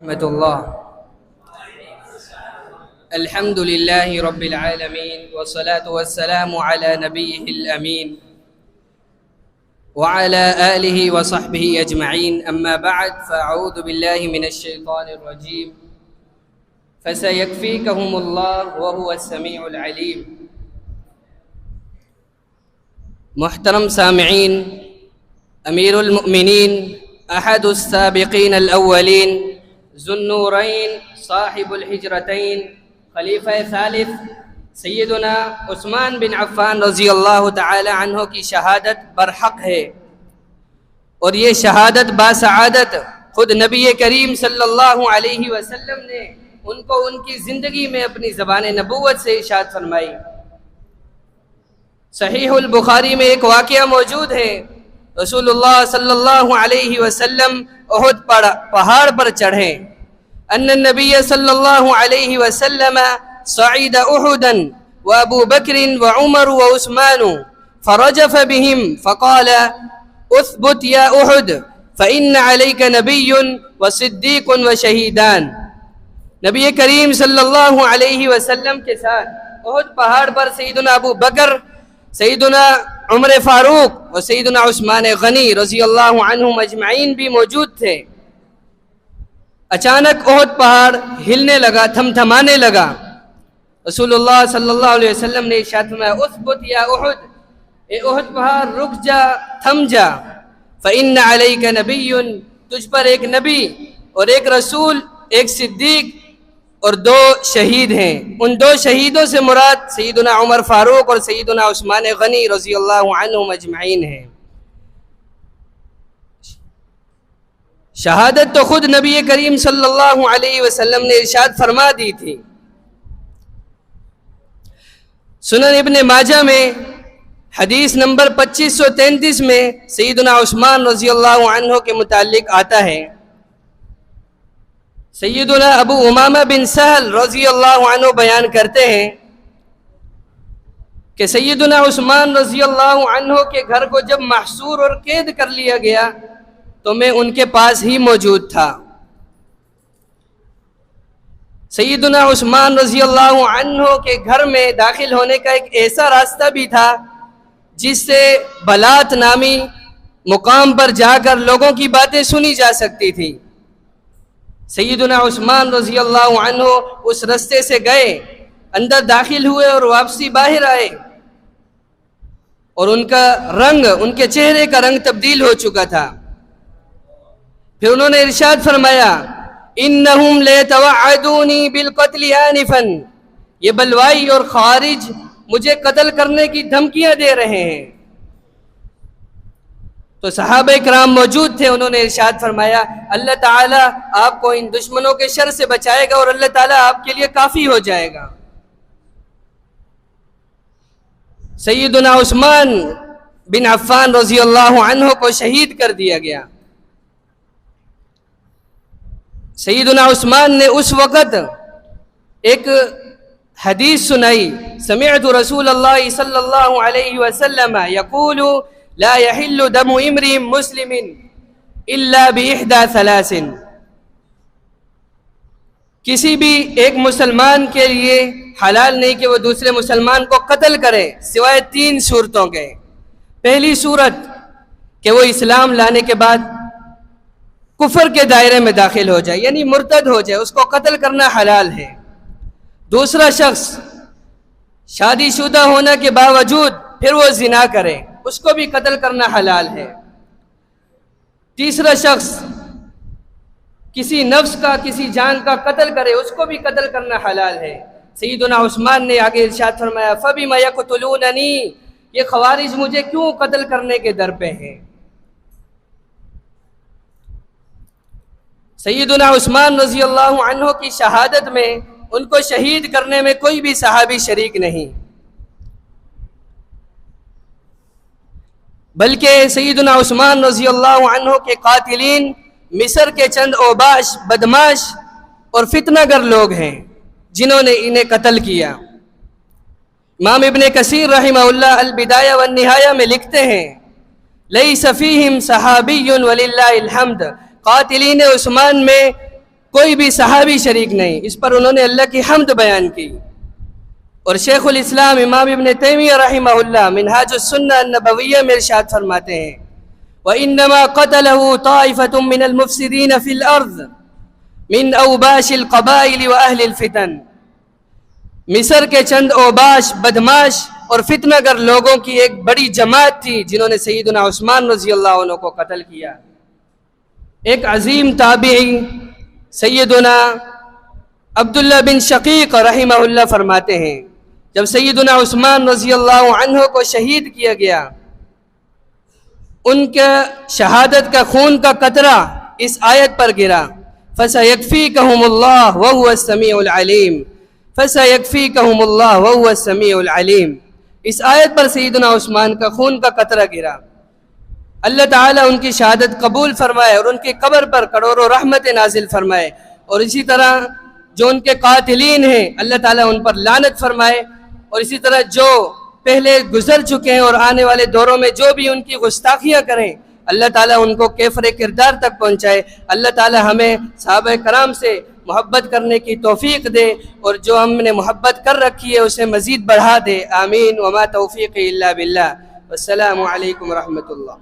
رحمۃ اللہ. الحمد للہ رب العالمین والصلاة والسلام علی نبیہ الامین وعلى آلہ وصحبہ اجمعین. اما بعد فاعوذ باللہ من الشیطان الرجیم فسیکفیکہم اللہ وہو السمیع العلیم. محترم سامعین، امیر المؤمنین، احد السابقین الاولین، ذو النورین، صاحب الحجرتین، خلیفہ ثالث سیدنا عثمان بن عفان رضی اللہ تعالی عنہ کی شہادت برحق ہے، اور یہ شہادت باسعادت خود نبی کریم صلی اللہ علیہ وسلم نے ان کو ان کی زندگی میں اپنی زبان نبوت سے ارشاد فرمائی. صحیح البخاری میں ایک واقعہ موجود ہے. رسول اللہ صلی اللہ علیہ وسلم احد پہاڑ پر چڑھے. ان النبی صلی اللہ علیہ وسلم صعد احدا وابو بکر وعمر وعثمان فرجف بهم فقال اثبت یا احد فإن علیک نبی وصدیق وشہیدان. نبی کریم صلی اللہ علیہ وسلم کے ساتھ احد پہاڑ پر سیدنا ابو بکر، سیدنا عمر فاروق اور سیدنا عثمان غنی رضی اللہ عنہم اجمعین بھی موجود تھے. اچانک احد پہاڑ ہلنے لگا، تھمتھمانے لگا. رسول اللہ صلی اللہ علیہ وسلم نے ارشاد فرمایا اثبت یا احد، اے احد پہاڑ رک جا، تھم جا. فإن علیک نبی، تجھ پر ایک نبی اور ایک رسول، ایک صدیق اور دو شہید ہیں. ان دو شہیدوں سے مراد سیدنا عمر فاروق اور سیدنا عثمان غنی رضی اللہ عنہم اجمعین ہیں. شہادت تو خود نبی کریم صلی اللہ علیہ وسلم نے ارشاد فرما دی تھی. سنن ابن ماجہ میں حدیث نمبر 2533 میں سیدنا عثمان رضی اللہ عنہ کے متعلق آتا ہے. سیدنا ابو امامہ بن سہل رضی اللہ عنہ بیان کرتے ہیں کہ سیدنا عثمان رضی اللہ عنہ کے گھر کو جب محصور اور قید کر لیا گیا تو میں ان کے پاس ہی موجود تھا. سیدنا عثمان رضی اللہ عنہ کے گھر میں داخل ہونے کا ایک ایسا راستہ بھی تھا جس سے بلات نامی مقام پر جا کر لوگوں کی باتیں سنی جا سکتی تھی. سیدنا عثمان رضی اللہ عنہ اس رستے سے گئے، اندر داخل ہوئے اور واپسی باہر آئے، اور ان کا رنگ، ان کے چہرے کا رنگ تبدیل ہو چکا تھا. پھر انہوں نے ارشاد فرمایا انہم لیتوعدونی بالقتل آنفا، یہ بلوائی اور خوارج مجھے قتل کرنے کی دھمکیاں دے رہے ہیں. تو صحابہ کرام موجود تھے. انہوں نے ارشاد فرمایا اللہ تعالیٰ آپ کو ان دشمنوں کے شر سے بچائے گا اور اللہ تعالیٰ آپ کے لیے کافی ہو جائے گا. سیدنا عثمان بن عفان رضی اللہ عنہ کو شہید کر دیا گیا. سیدنا عثمان نے اس وقت ایک حدیث سنائی، سمعت رسول اللہ صلی اللہ علیہ وسلم یقول لا يحل دم امرئ مسلم الا باحدى ثلاث. کسی بھی ایک مسلمان کے لیے حلال نہیں کہ وہ دوسرے مسلمان کو قتل کرے سوائے 3 صورتوں کے. پہلی صورت کہ وہ اسلام لانے کے بعد کفر کے دائرے میں داخل ہو جائے، یعنی مرتد ہو جائے، اس کو قتل کرنا حلال ہے. دوسرا شخص شادی شدہ ہونے کے باوجود پھر وہ زنا کرے، اس کو بھی قتل کرنا حلال ہے. تیسرا شخص کسی نفس کا، کسی جان کا قتل کرے، اس کو بھی قتل کرنا حلال ہے. سیدنا عثمان نے آگے ارشاد فرمایا فَبِمَ يَقْتُلُونَنِي، یہ خوارج مجھے کیوں قتل کرنے کے در پہ ہیں. سیدنا عثمان رضی اللہ عنہ کی شہادت میں ان کو شہید کرنے میں کوئی بھی صحابی شریک نہیں، بلکہ سیدنا عثمان رضی اللہ عنہ کے قاتلین مصر کے چند اوباش، بدماش اور فتنہ گر لوگ ہیں جنہوں نے انہیں قتل کیا. امام ابن کثیر رحمہ اللہ البدایہ والنہایہ میں لکھتے ہیں لیس فیہم صحابی وللہ الحمد، قاتلین عثمان میں کوئی بھی صحابی شریک نہیں۔ اس پر انہوں نے اللہ کی حمد بیان کی۔ اور شیخ الاسلام امام ابن تیمیہ رحمہ اللہ منہاج السنہ النبویہ میں ارشاد فرماتے ہیں وَإِنَّمَا قَتَلَهُ طَائِفَةٌ مِّنَ الْمُفْسِدِينَ فِي الْأَرْضِ مِنْ أَوْبَاشِ الْقَبَائِلِ وَأَهْلِ الْفِتَنِ، مصر کے چند اوباش، بدماش اور فتنہ گر لوگوں کی ایک بڑی جماعت تھی جنہوں نے سیدنا عثمان رضی اللہ عنہ کو قتل کیا۔ ایک عظیم تابعی سیدنا عبداللہ بن شقیق رحمہ اللہ فرماتے ہیں جب سیدنا عثمان رضی اللہ عنہ کو شہید کیا گیا، ان کے شہادت کا خون کا قطرہ اس آیت پر گرا فَسَيَكْفِيكَهُمُ اللَّهُ وَهُوَ السَّمِيعُ الْعَلِيمُ فَسَيَكْفِيكَهُمُ اللَّهُ وَهُوَ السَّمِيعُ الْعَلِيمُ۔ اس آیت پر سیدنا عثمان کا خون کا قطرہ گرا۔ اللہ تعالیٰ ان کی شہادت قبول فرمائے اور ان کی قبر پر کروڑوں رحمت نازل فرمائے، اور اسی طرح جو ان کے قاتلین ہیں اللہ تعالیٰ ان پر لعنت فرمائے، اور اسی طرح جو پہلے گزر چکے ہیں اور آنے والے دوروں میں جو بھی ان کی گستاخیاں کریں اللہ تعالیٰ ان کو کیفر کردار تک پہنچائے۔ اللہ تعالیٰ ہمیں صحابہ کرام سے محبت کرنے کی توفیق دے، اور جو ہم نے محبت کر رکھی ہے اسے مزید بڑھا دے، آمین۔ وما توفیقی الا باللہ، والسلام علیکم ورحمۃ اللہ۔